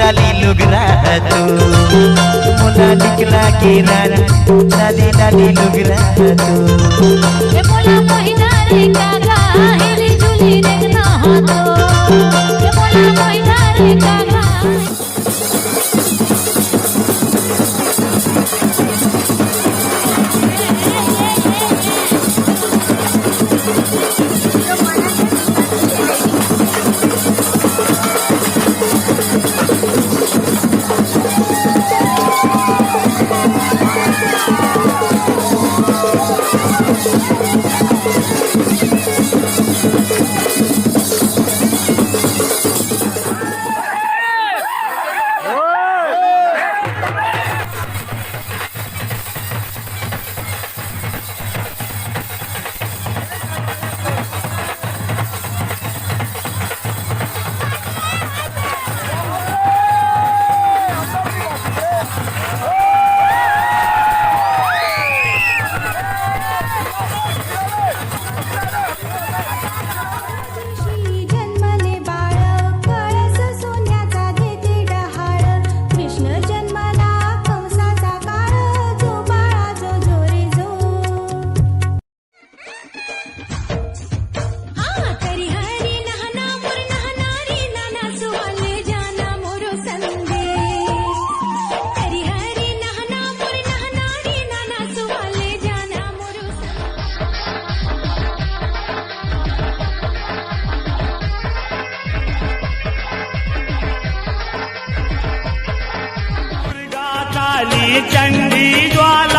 लाली लुगरा तू मोला निकला के रानी लाली लाली लुगरा तू ए मोला महिना रे कागा हेली झुली देखना हाथो ए मोला महिना रे कागा चंडी ज्वाला